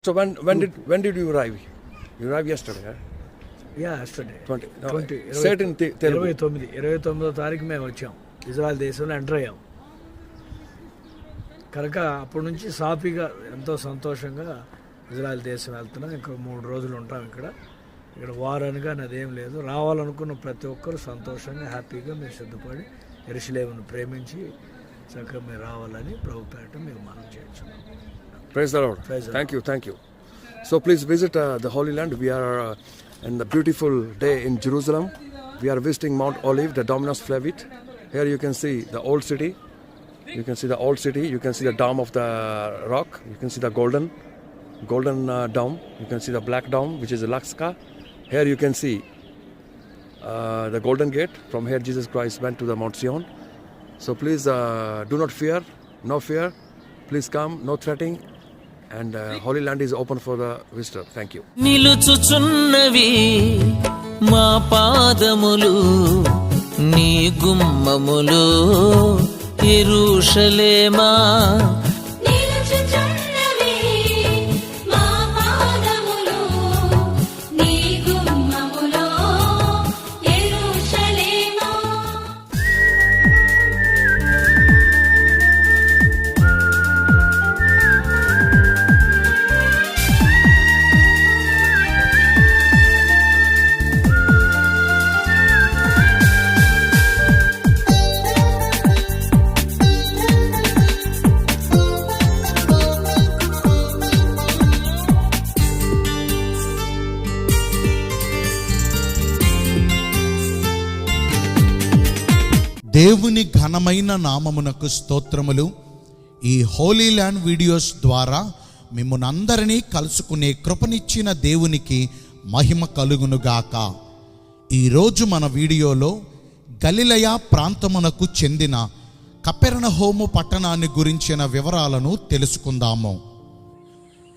So when did you arrive? You arrived yesterday, huh? yesterday. 20. No, 20. say it in Telugu. 29వ తారీఖు మేము వచ్చాం, Israel దేశంలో enter అయ్యాం. కనుక అప్పటి నుంచి సాఫీగా ఎంతో సంతోషంగా ఇజ్రాయెల్ దేశం వెళ్తున్నాం. ఇంకా 3 రోజులు ఉంటాం ఇక్కడ వారానిగా అదేం లేదు. రావాలనుకున్న ప్రతి ఒక్కరు సంతోషంగా హ్యాపీగా మీరు సిద్ధపడి యెరూషలేమును ప్రేమించి చక్కగా మీరు రావాలని ప్రభు పేరట మీకు మనం చేయించున్నాం. Praise the Lord. Thank you. So please visit the Holy Land. We are in the beautiful day in Jerusalem. We are visiting Mount Olive, the Dominus Flevit. Here you can see the old city. You can see the old city. You can see the dome of the rock. You can see the golden dome. You can see the black dome, which is Lakska. Here you can see the Golden Gate. From here Jesus Christ went to the Mount Zion. So please do not fear. No fear. Please come. No threatening. And Holy Land is open for the visitor. Thank you. నిలుచుచున్నవి మా పాదములు నీ గుమ్మములు యెరూషలేమా. దేవుని ఘనమైన నామమునకు స్తోత్రములు. ఈ Holi land videos ద్వారా మిమ్మల్ని అందరినీ కలుసుకునే కృపనిచ్చిన దేవునికి మహిమ కలుగునుగాక. ఈరోజు మన వీడియోలో గలిలయ ప్రాంతమునకు చెందిన కపెర్నహూము పట్టణాన్ని గురించిన వివరాలను తెలుసుకుందాము.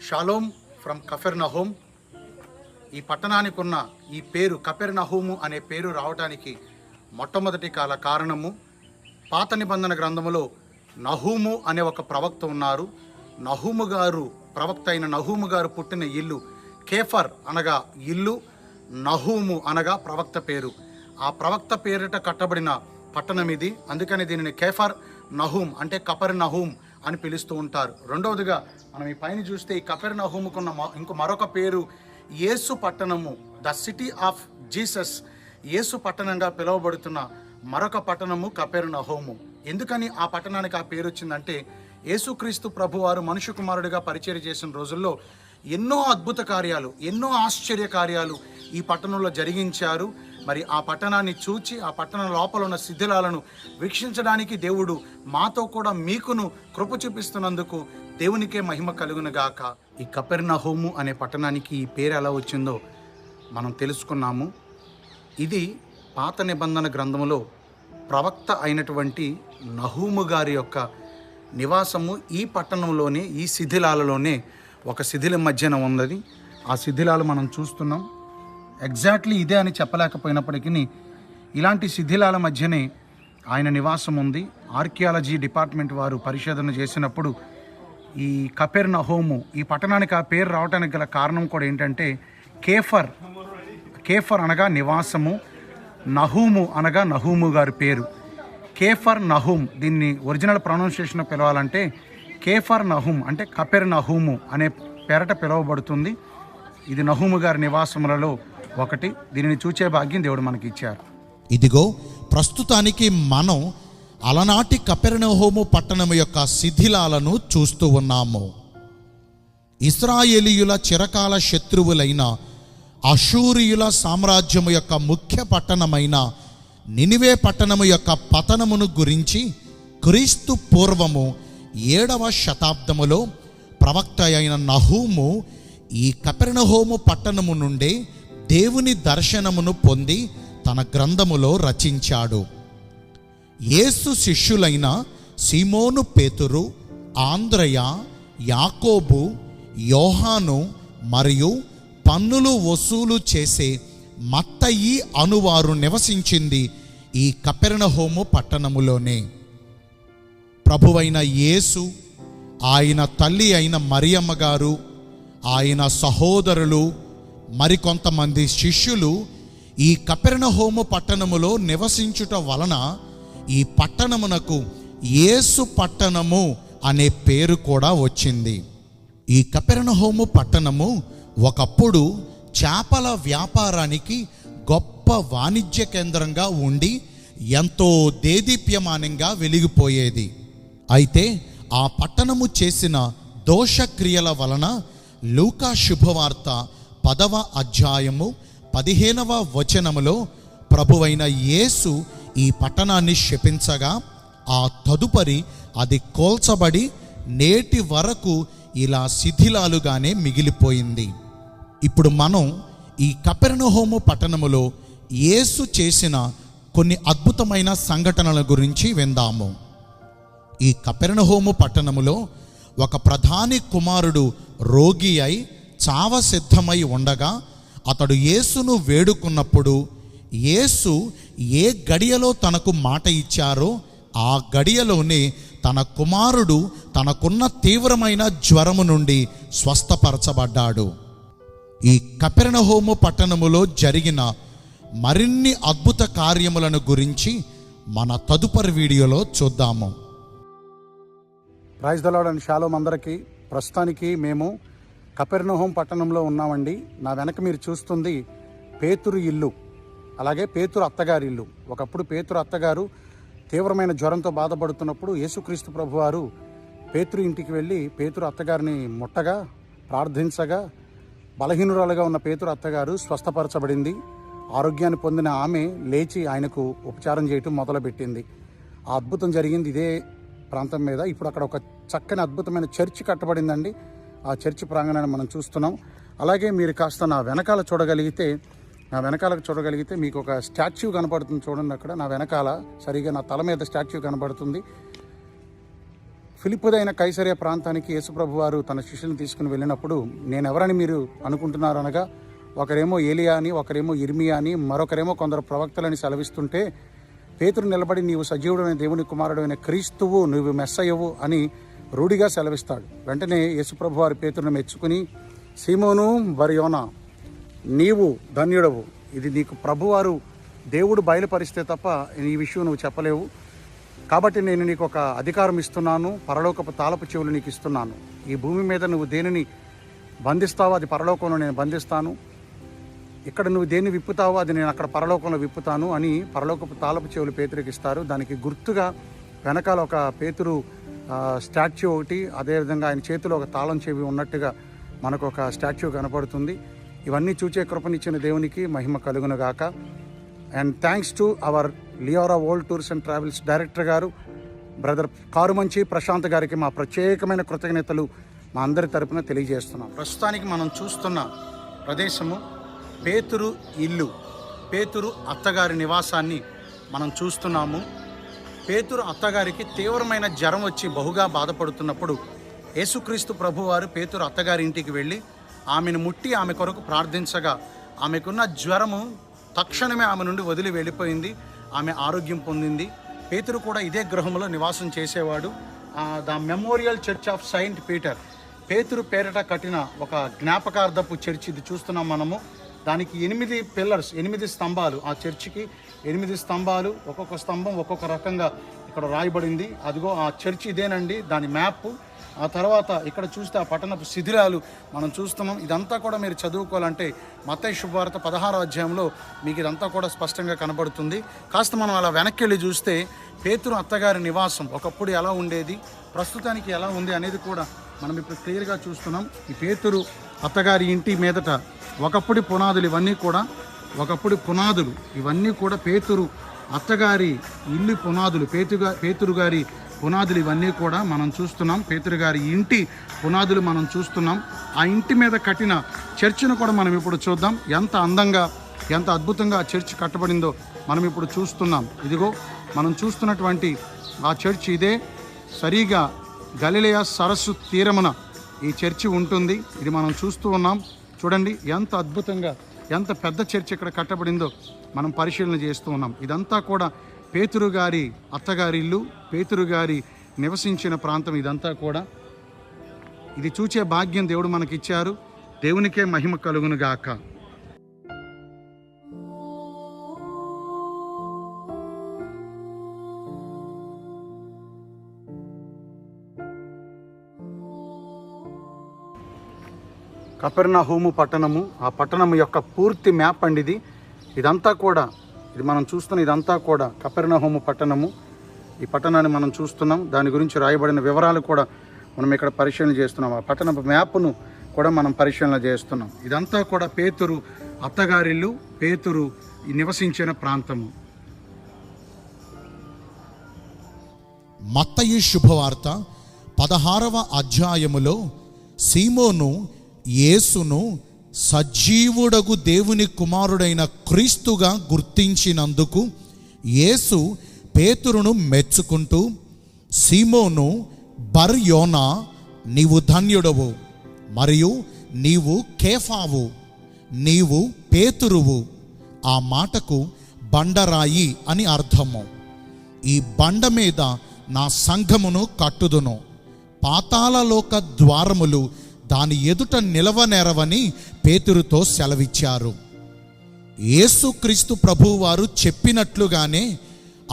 Shalom from Capernaum. ఈ పట్టణానికి ఉన్న ఈ పేరు కపెర్నహూము అనే పేరు రావడానికి మొట్టమొదటి కారణము, పాత నిబంధన గ్రంథములో నహూము అనే ఒక ప్రవక్త ఉన్నారు. నహూము గారు ప్రవక్త అయిన నహూము గారు పుట్టిన ఇల్లు కేఫర్ అనగా ఇల్లు, నహూము అనగా ప్రవక్త పేరు. ఆ ప్రవక్త పేరిట కట్టబడిన పట్టణం ఇది. అందుకని దీనిని కేఫర్ నహూమ్ అంటే కపెర్నహూమ్ అని పిలుస్తూ ఉంటారు. రెండవదిగా మనం ఈ పైన చూస్తే ఈ కపెర్నహూముకున్న మరొక పేరు యేసు పట్టణము, ద సిటీ ఆఫ్ జీసస్. యేసు పట్టణంగా పిలువబడుతున్న మరొక పట్టణము కపెర్నహూము. ఎందుకని ఆ పట్టణానికి ఆ పేరు వచ్చిందంటే, యేసుక్రీస్తు ప్రభువారు మనుష్య కుమారుడిగా పరిచర్య చేసిన రోజుల్లో ఎన్నో అద్భుత కార్యాలు, ఎన్నో ఆశ్చర్య కార్యాలు ఈ పట్టణంలో జరిగించారు. మరి ఆ పట్టణాన్ని చూచి ఆ పట్టణం లోపల ఉన్న శిథిలాలను వీక్షించడానికి దేవుడు మాతో కూడా మీకును కృప చూపిస్తున్నందుకు దేవునికే మహిమ కలుగునుగాక. ఈ కపెర్నహూము అనే పట్టణానికి ఈ పేరు ఎలా వచ్చిందో మనం తెలుసుకున్నాము. ఇది పాత నిబంధన గ్రంథములో ప్రవక్త అయినటువంటి నహూము గారి యొక్క నివాసము ఈ పట్టణంలోనే, ఈ శిథిలాలలోనే ఒక శిథిలం మధ్యన ఉన్నది. ఆ శిథిలాలు మనం చూస్తున్నాం. ఎగ్జాక్ట్లీ ఇదే అని చెప్పలేకపోయినప్పటికీ ఇలాంటి శిథిలాల మధ్యనే ఆయన నివాసం ఉంది. ఆర్కియాలజీ డిపార్ట్మెంట్ వారు పరిశోధన చేసినప్పుడు ఈ కపెర్నహూము ఈ పట్టణానికి ఆ పేరు రావడానికి గల కారణం కూడా ఏంటంటే, కేఫర్ అనగా నివాసము, నహూము అనగా నహూము గారి పేరు. కేఫర్ నహూమ్, దీన్ని ఒరిజినల్ ప్రొనౌన్సియేషన్ పిలవాలంటే కేఫర్ నహూమ్ అంటే కపెర్నహూము అనే పేరట పిలువబడుతుంది. ఇది నహూము గారి నివాసములలో ఒకటి. దీనిని చూచే భాగ్యం దేవుడు మనకి ఇచ్చారు. ఇదిగో ప్రస్తుతానికి మనం అలనాటి కపెర్నహూము పట్టణం యొక్క శిథిలాలను చూస్తూ ఉన్నాము. ఇశ్రాయేలీయుల చిరకాల శత్రువులైన అషూరియుల సామ్రాజ్యము యొక్క ముఖ్య పట్టణమైన నినివే పట్టణము యొక్క పతనమును గురించి క్రీస్తు పూర్వము 7వ శతాబ్దములో ప్రవక్త అయిన నహూము ఈ కపెర్నహూము పట్టణము నుండే దేవుని దర్శనమును పొంది తన గ్రంథములో రచించాడు. యేసు శిష్యులైన సీమోను పేతురు, ఆంద్రయ, యాకోబు, యోహాను మరియు పన్నులు వసూలు చేసే మత్తయి అనువారు నివసించింది ఈ కపెర్నహూము పట్టణములోనే. ప్రభువైన యేసు, ఆయన తల్లి అయిన మరియమ్మ గారు, ఆయన సహోదరులు మరికొంతమంది శిష్యులు ఈ కపెర్నహూము పట్టణములో నివసించుట వలన ఈ పట్టణమునకు యేసు పట్టణము అనే పేరు కూడా వచ్చింది. ఈ కపెర్నహూము పట్టణము ఒకప్పుడు చేపల వ్యాపారానికి గొప్ప వాణిజ్య కేంద్రంగా ఉండి ఎంతో దేదీప్యమానంగా వెలిగిపోయేది. అయితే ఆ పట్టణము చేసిన దోషక్రియల వలన లూకా శుభవార్త 10వ అధ్యాయము 15వ వచనములో ప్రభువైన యేసు ఈ పట్టణాన్ని శపించగా ఆ తదుపరి అది కోల్చబడి నేటి వరకు ఇలా శిథిలాలుగానే మిగిలిపోయింది. ఇప్పుడు మనం ఈ కపెర్నహూము పట్టణములో యేసు చేసిన కొన్ని అద్భుతమైన సంఘటనల గురించి విందాము. ఈ కపెర్నహూము పట్టణములో ఒక ప్రధాని కుమారుడు రోగి అయి చావ సిద్ధమై ఉండగా అతడు యేసును వేడుకున్నప్పుడు యేసు ఏ గడియలో తనకు మాట ఇచ్చారో ఆ గడియలోనే తన కుమారుడు తనకున్న తీవ్రమైన జ్వరము నుండి స్వస్థపరచబడ్డాడు. ఈ కపెర్నహూము పట్టణములో జరిగిన మరిన్ని అద్భుత కార్యములను గురించి మన తదుపరి వీడియోలో చూద్దాము. Praise the lord and shalom అందరికీ. ప్రస్తుతానికి మేము కపెర్నహూము పట్టణంలో ఉన్నామండి. నా వెనక మీరు చూస్తుంది పేతురు ఇల్లు, అలాగే పేతురు అత్తగారి ఇల్లు. ఒకప్పుడు పేతురు అత్తగారు తీవ్రమైన జ్వరంతో బాధపడుతున్నప్పుడు యేసుక్రీస్తు ప్రభువారు పేతురు ఇంటికి వెళ్ళి పేతురు అత్తగారిని ముట్టగా ప్రార్థించగా బలహీనురాలుగా ఉన్న పేతురు అత్తగారు స్వస్థపరచబడింది. ఆరోగ్యాన్ని పొందిన ఆమె లేచి ఆయనకు ఉపచారం చేయటం మొదలుపెట్టింది. ఆ అద్భుతం జరిగింది ఇదే ప్రాంతం మీద. ఇప్పుడు అక్కడ ఒక చక్కని అద్భుతమైన చర్చి కట్టబడిందండి. ఆ చర్చి ప్రాంగణాన్ని మనం చూస్తున్నాం. అలాగే మీరు కాస్త నా వెనకాలకు చూడగలిగితే మీకు ఒక స్టాచ్యూ కనబడుతుంది చూడండి. అక్కడ నా వెనకాల సరిగా నా తల మీద స్టాచ్యూ కనబడుతుంది. ఫిలిప్పుదైన కైసరియా ప్రాంతానికి యేసుప్రభు వారు తన శిష్యులను తీసుకుని వెళ్ళినప్పుడు నేను ఎవరని మీరు అనుకుంటున్నారు అనగా ఒకరేమో ఏలియా అని, ఒకరేమో ఇర్మియా అని, మరొకరేమో కొందరు ప్రవక్తలని సెలవిస్తుంటే పేతురు నిలబడి నీవు సజీవుడైన దేవుని కుమారుడు అయిన క్రీస్తువు, నువ్వు మెస్సయ్యవు అని రూఢిగా సెలవిస్తాడు. వెంటనే యేసుప్రభు వారి పేతురును మెచ్చుకుని సీమోను బర్యోనా, నీవు ధన్యుడవు, ఇది నీకు ప్రభువారు దేవుడు బయలుపరిస్తే తప్ప ఈ విషయం నువ్వు చెప్పలేవు. కాబట్టి నేను నీకు ఒక అధికారం ఇస్తున్నాను, పరలోకపు తాళపు చెవులు నీకు ఇస్తున్నాను. ఈ భూమి మీద నువ్వు దేనిని బంధిస్తావో అది పరలోకంలో నేను బంధిస్తాను, ఇక్కడ నువ్వు దేన్ని విప్పుతావో అది నేను అక్కడ పరలోకంలో విప్పుతాను అని పరలోకపు తాళపు చెవులు పేతురుకి ఇస్తారు. దానికి గుర్తుగా వెనకాల ఒక పేతురు స్టాచ్యూ ఒకటి, అదేవిధంగా ఆయన చేతిలో ఒక తాళం చెవి ఉన్నట్టుగా మనకు ఒక స్టాచ్యూ కనపడుతుంది. ఇవన్నీ చూచే కృపనిచ్చిన దేవునికి మహిమ కలుగునుగాక. And thanks to our Leora world tours and travels director గారు బ్రదర్ కారుమంచి ప్రశాంత్ గారికి మా ప్రత్యేకమైన కృతజ్ఞతలు మా అందరి తరపున తెలియజేస్తున్నాం. ప్రస్తుతానికి మనం చూస్తున్న ప్రదేశము పేతురు ఇల్లు, పేతురు అత్తగారి నివాసాన్ని మనం చూస్తున్నాము. పేతురు అత్తగారికి తీవ్రమైన జ్వరం వచ్చి బహుగా బాధపడుతున్నప్పుడు యేసుక్రీస్తు ప్రభువారు పేతురు అత్తగారి ఇంటికి వెళ్ళి ఆమెను ముట్టి ఆమె కొరకు ప్రార్థించగా ఆమెకున్న జ్వరము తక్షణమే ఆమె నుండి వదిలి వెళ్ళిపోయింది. ఆమె ఆరోగ్యం పొందింది. పేతురు కూడా ఇదే గృహంలో నివాసం చేసేవాడు. The memorial church of Saint Peter, పేతురు పేరిట కట్టిన ఒక జ్ఞాపకార్థపు చర్చ్ ఇది చూస్తున్నాం మనము. దానికి 8 పిల్లర్స్, 8 స్తంభాలు. ఆ చర్చికి 8 స్తంభాలు, ఒక్కొక్క స్తంభం ఒక్కొక్క రకంగా ఇక్కడ రాయబడింది. అదిగో ఆ చర్చ్ ఇదేనండి, దాని మ్యాప్. ఆ తర్వాత ఇక్కడ చూస్తే ఆ పట్టణపు శిథిలాలు మనం చూస్తున్నాం. ఇదంతా కూడా మీరు చదువుకోవాలంటే మత్తయి శుభవార్త 16వ అధ్యాయంలో మీకు ఇదంతా కూడా స్పష్టంగా కనబడుతుంది. కాస్త మనం అలా వెనక్కి వెళ్ళి చూస్తే పేతురు అత్తగారి నివాసం ఒకప్పుడు ఎలా ఉండేది, ప్రస్తుతానికి ఎలా ఉంది అనేది కూడా మనం ఇప్పుడు క్లియర్గా చూస్తున్నాం. ఈ పేతురు అత్తగారి ఇంటి మీదట ఒకప్పుడు పునాదులు ఇవన్నీ కూడా పేతురు అత్తగారి ఇల్లు పునాదులు, పేతురు గారి పునాదులు ఇవన్నీ కూడా మనం చూస్తున్నాం. పేతురు గారి ఇంటి పునాదులు మనం చూస్తున్నాం. ఆ ఇంటి మీద కట్టిన చర్చిను కూడా మనం ఇప్పుడు చూద్దాం. ఎంత అందంగా, ఎంత అద్భుతంగా ఆ చర్చ్ కట్టబడిందో మనం ఇప్పుడు చూస్తున్నాం. ఇదిగో మనం చూస్తున్నటువంటి ఆ చర్చ్ ఇదే. సరిగా గలిలయ సరస్సు తీరమున ఈ చర్చి ఉంటుంది. ఇది మనం చూస్తూ ఉన్నాం. చూడండి ఎంత అద్భుతంగా, ఎంత పెద్ద చర్చి ఇక్కడ కట్టబడిందో మనం పరిశీలన చేస్తూ ఉన్నాం. ఇదంతా కూడా పేతురు గారి అత్తగారి ఇల్లు, పేతురు గారి నివసించిన ప్రాంతం. ఇదంతా కూడా ఇది చూచే భాగ్యం దేవుడు మనకిచ్చారు. దేవునికే మహిమ కలుగును గాక. కపెర్నహూము పట్టణము, ఆ పట్టణం యొక్క పూర్తి మ్యాప్ అండి ఇది. ఇదంతా కూడా, ఇది మనం చూస్తున్న ఇదంతా కూడా కపెర్నహూము పట్టణము. ఈ పట్టణాన్ని మనం చూస్తున్నాం. దాని గురించి రాయబడిన వివరాలు కూడా మనం ఇక్కడ పరిశీలన చేస్తున్నాం. ఆ పట్టణ మ్యాప్ను కూడా మనం పరిశీలన చేస్తున్నాం. ఇదంతా కూడా పేతురు అత్తగారిల్లు, పేతురు నివసించిన ప్రాంతము. మత్తయి శుభవార్త 16వ అధ్యాయములో సీమోను యేసును సజీవుడగు దేవుని కుమారుడైన క్రీస్తుగా గుర్తించినందుకు యేసు పేతురును మెచ్చుకుంటూ, సీమోను బర్ యోనా, నీవు ధన్యుడవు, మరియు నీవు కేఫావు, నీవు పేతురువు. ఆ మాటకు బండరాయి అని అర్థము. ఈ బండ మీద నా సంఘమును కట్టుదును, పాతాళలోక ద్వారములు దాని ఎదుట నిలవనేరవని పేతురుతో సెలవిచ్చారు. యేసుక్రీస్తు ప్రభువారు చెప్పినట్లుగానే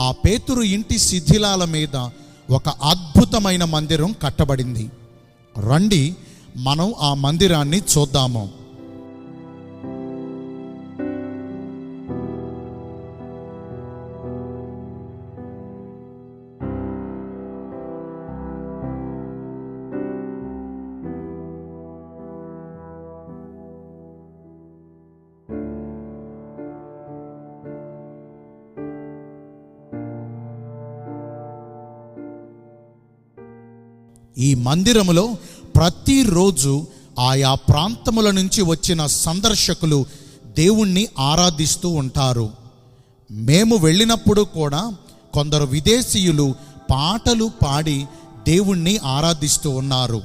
ఆ పేతురు ఇంటి శిథిలాల మీద ఒక అద్భుతమైన మందిరం కట్టబడింది. రండి మనం ఆ మందిరాన్ని చూద్దాము. ఈ మందిరములో ప్రతిరోజు ఆయా ప్రాంతముల నుంచి వచ్చిన సందర్శకులు దేవుణ్ణి ఆరాధిస్తూ ఉంటారు. మేము వెళ్ళినప్పుడు కూడా కొందరు విదేశీయులు పాటలు పాడి దేవుణ్ణి ఆరాధిస్తూ ఉన్నారు.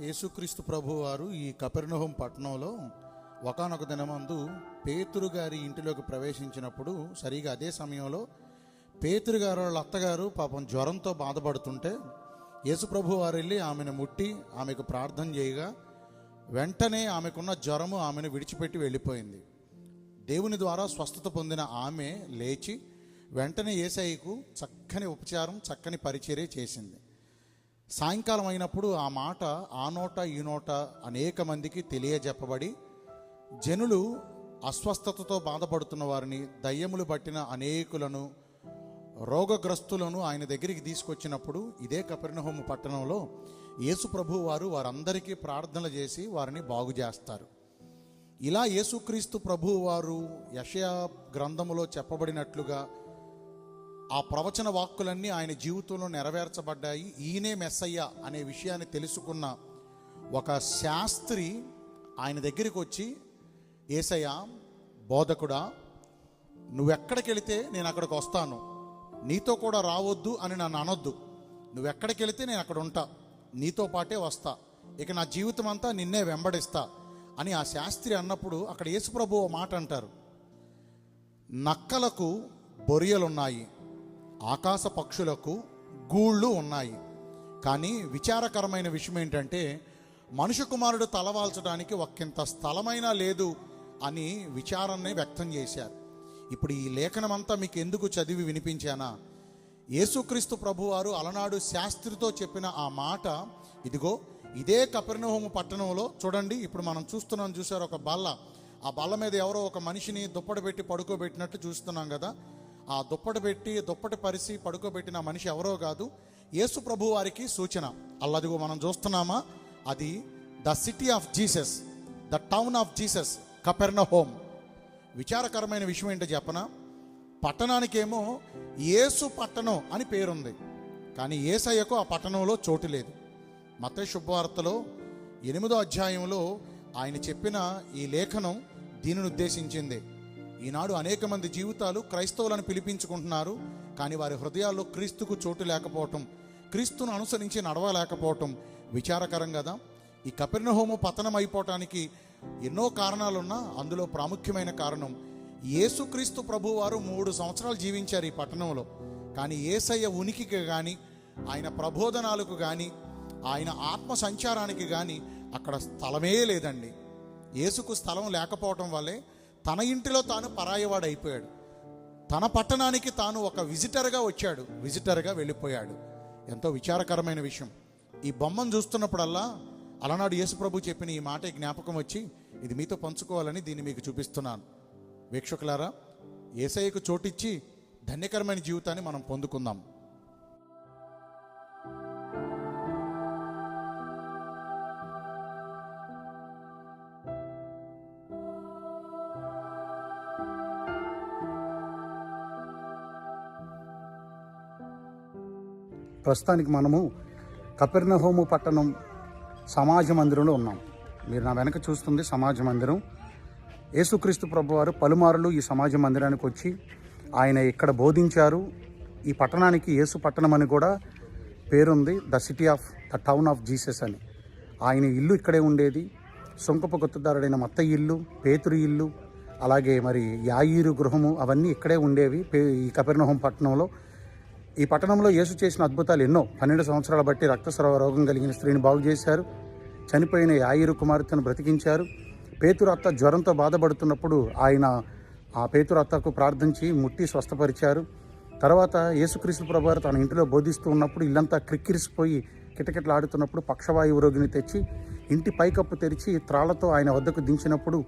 యేసుక్రీస్తు ప్రభువారు ఈ కపెర్నహూము పట్టణంలో ఒకానొక దినమందు పేతురు గారి ఇంటిలోకి ప్రవేశించినప్పుడు, సరిగా అదే సమయంలో పేతురు గారు వాళ్ళ అత్తగారు పాపం జ్వరంతో బాధపడుతుంటే యేసుప్రభు వారు వెళ్ళి ఆమెను ముట్టి ఆమెకు ప్రార్థన చేయగా వెంటనే ఆమెకున్న జ్వరము ఆమెను విడిచిపెట్టి వెళ్ళిపోయింది. దేవుని ద్వారా స్వస్థత పొందిన ఆమె లేచి వెంటనే యేసయ్యకు చక్కని ఉపచారం, చక్కని పరిచర్య చేసింది. సాయంకాలం అయినప్పుడు ఆ మాట ఆ నోట ఈ నోట అనేక మందికి తెలియజెప్పబడి జనులు అస్వస్థతతో బాధపడుతున్న వారిని, దయ్యములు పట్టిన అనేకులను, రోగగ్రస్తులను ఆయన దగ్గరికి తీసుకొచ్చినప్పుడు ఇదే కపెర్నహూము పట్టణంలో యేసు ప్రభు వారందరికీ ప్రార్థనలు చేసి వారిని బాగు చేస్తారు. ఇలా యేసుక్రీస్తు ప్రభు వారు యెషయా గ్రంథములో చెప్పబడినట్లుగా ఆ ప్రవచన వాక్కులన్నీ ఆయన జీవితంలో నెరవేర్చబడ్డాయి. ఈయనే మెస్సయ్య అనే విషయాన్ని తెలుసుకున్న ఒక శాస్త్రి ఆయన దగ్గరికి వచ్చి, యేసయ్య బోధకుడా, నువ్వెక్కడికి వెళితే నేను అక్కడికి వస్తాను, నీతో కూడా రావద్దు అని నన్ను అనొద్దు, నువ్వెక్కడికి వెళితే నేను అక్కడ ఉంటా, నీతో పాటే వస్తా, ఇక నా జీవితం అంతా నిన్నే వెంబడిస్తా అని ఆ శాస్త్రి అన్నప్పుడు అక్కడ యేసుప్రభు ఓ మాట అంటారు, నక్కలకు బొరియలున్నాయి, ఆకాశ పక్షులకు గూళ్ళు ఉన్నాయి, కానీ విచారకరమైన విషయం ఏంటంటే మనుష్య కుమారుడు తలవాల్చడానికి ఒక్కింత స్థలమైనా లేదు అని విచారాన్ని వ్యక్తం చేశారు. ఇప్పుడు ఈ లేఖనమంతా మీకు ఎందుకు చదివి వినిపించానా, యేసుక్రీస్తు ప్రభువారు అలనాడు శాస్త్రితో చెప్పిన ఆ మాట ఇదిగో ఇదే కపెర్నహూము పట్టణంలో చూడండి. ఇప్పుడు మనం చూస్తున్నాం, చూసారు ఒక బల్ల, ఆ బల్ల మీద ఎవరో ఒక మనిషిని దుప్పటి పెట్టి పడుకోబెట్టినట్టు చూస్తున్నాం కదా. ఆ దుప్పటి పరిసి పడుకోబెట్టిన మనిషి ఎవరో కాదు, యేసు ప్రభు వారికి సూచన. అల్లదిగో మనం చూస్తున్నామా, అది the city of Jesus, the town of Jesus, Capernaum. విచారకరమైన విషయం ఏంటో చెప్పనా, పట్టణానికేమో యేసు పట్టణం అని పేరుంది, కానీ యేసయ్యకు ఆ పట్టణంలో చోటు లేదు. మత్తయి శుభవార్తలో 8వ అధ్యాయంలో ఆయన చెప్పిన ఈ లేఖనం దీనిని ఉద్దేశించింది. ఈనాడు అనేక మంది జీవితాలు క్రైస్తవులను పిలిపించుకుంటున్నారు, కానీ వారి హృదయాల్లో క్రీస్తుకు చోటు లేకపోవటం, క్రీస్తును అనుసరించి నడవలేకపోవటం విచారకరం కదా. ఈ కపెర్నహూము పతనం అయిపోవటానికి ఎన్నో కారణాలున్నా అందులో ప్రాముఖ్యమైన కారణం యేసుక్రీస్తు ప్రభు వారు 3 సంవత్సరాలు జీవించారు ఈ పట్టణంలో, కానీ యేసయ్య ఉనికికి కానీ, ఆయన ప్రబోధనాలకు కానీ, ఆయన ఆత్మ సంచారానికి కానీ అక్కడ స్థలమే లేదండి. యేసుకు స్థలం లేకపోవటం వల్లే తన ఇంటిలో తాను పరాయవాడు అయిపోయాడు, తన పట్టణానికి తాను ఒక విజిటర్గా వచ్చాడు, విజిటర్గా వెళ్ళిపోయాడు. ఎంతో విచారకరమైన విషయం. ఈ బొమ్మను చూస్తున్నప్పుడల్లా అలనాడు యేసుప్రభు చెప్పిన ఈ మాట జ్ఞాపకం వచ్చి ఇది మీతో పంచుకోవాలని దీన్ని మీకు చూపిస్తున్నాను. వీక్షకులారా, యేసయ్యకు చోటిచ్చి ధన్యకరమైన జీవితాన్ని మనం పొందుకుందాం. ప్రస్తుతానికి మనము కపెర్నహూము పట్టణం సమాజ మందిరంలో ఉన్నాం. మీరు నా వెనక చూస్తుంది సమాజ మందిరం. యేసుక్రీస్తు ప్రభువారు పలుమారులు ఈ సమాజ మందిరానికి వచ్చి ఆయన ఇక్కడ బోధించారు. ఈ పట్టణానికి యేసు పట్టణం అని కూడా పేరుంది, the city of the town of Jesus అని. ఆయన ఇల్లు ఇక్కడే ఉండేది. సొంకపు గుత్తదారుడైన మత్తయి ఇల్లు, పేతురు ఇల్లు, అలాగే మరి యాయీరు గృహము అవన్నీ ఇక్కడే ఉండేవి ఈ కపెర్నహూము పట్టణంలో. ఈ పట్టణంలో యేసు చేసిన అద్భుతాలు ఎన్నో. 12 సంవత్సరాల బట్టి రక్తస్రావ రోగం కలిగిన స్త్రీని బాగు చేశారు, చనిపోయిన యాయీరు కుమార్తెను బ్రతికించారు. పేతురు అత్త జ్వరంతో బాధపడుతున్నప్పుడు ఆయన ఆ పేతురు అత్తకు ప్రార్థించి ముట్టి స్వస్థపరిచారు. తర్వాత యేసుక్రీస్తు ప్రభువారు తన ఇంటిలో బోధిస్తూ ఉన్నప్పుడు ఇల్లంతా క్రిక్కిరిసిపోయి కిటకిటలాడుతున్నప్పుడు పక్షవాయువు రోగిని తెచ్చి ఇంటి పైకప్పు తెరిచి త్రాళ్లతో ఆయన వద్దకు దించినప్పుడు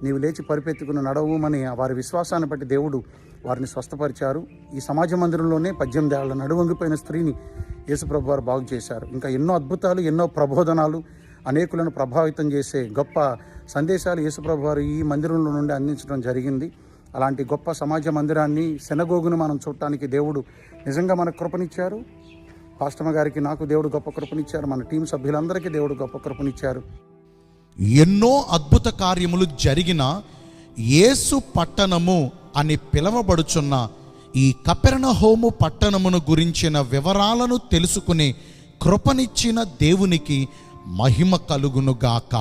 నీవు లేచి పరిపెత్తుకుని నడవమని వారి విశ్వాసాన్ని బట్టి దేవుడు వారిని స్వస్థపరిచారు. ఈ సమాజ మందిరంలోనే 18 ఏళ్ల నడువంగిపోయిన స్త్రీని యేసుప్రభు వారు బాగు చేశారు. ఇంకా ఎన్నో అద్భుతాలు, ఎన్నో ప్రబోధనాలు, అనేకులను ప్రభావితం చేసే గొప్ప సందేశాలు యేసుప్రభు వారు ఈ మందిరంలో నుండి అందించడం జరిగింది. అలాంటి గొప్ప సమాజ మందిరాన్ని, సెనగోగును మనం చూడటానికి దేవుడు నిజంగా మనకు కృపనిచ్చారు. పాస్టమ్మ గారికి, నాకు దేవుడు గొప్ప కృపనిచ్చారు. మన టీం సభ్యులందరికీ దేవుడు గొప్ప కృపనిచ్చారు. ఎన్నో అద్భుత కార్యములు జరిగిన యేసు పట్టణము అని పిలువబడుచున్న ఈ కపెర్నహూము పట్టణమును గురించిన వివరాలను తెలుసుకునే కృపనిచ్చిన దేవునికి మహిమ కలుగునుగాక.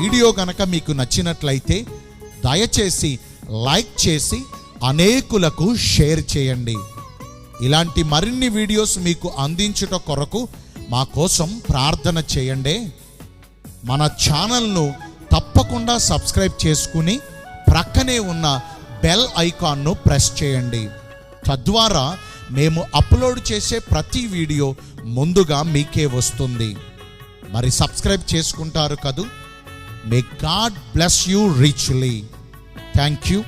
వీడియో గనక మీకు నచ్చినట్లయితే దయచేసి లైక్ చేసి అనేకులకు షేర్ చేయండి. ఇలాంటి మరిన్ని వీడియోస్ మీకు అందించుట కొరకు మా కోసం ప్రార్థన చేయండి. మన ఛానల్ను తప్పకుండా సబ్స్క్రైబ్ చేసుకుని ప్రక్కనే ఉన్న బెల్ ఐకాన్ను ప్రెస్ చేయండి. తద్వారా మేము అప్లోడ్ చేసే ప్రతి వీడియో ముందుగా మీకే వస్తుంది. మరి సబ్స్క్రైబ్ చేసుకుంటారు కదూ. May God bless you richly. Thank you.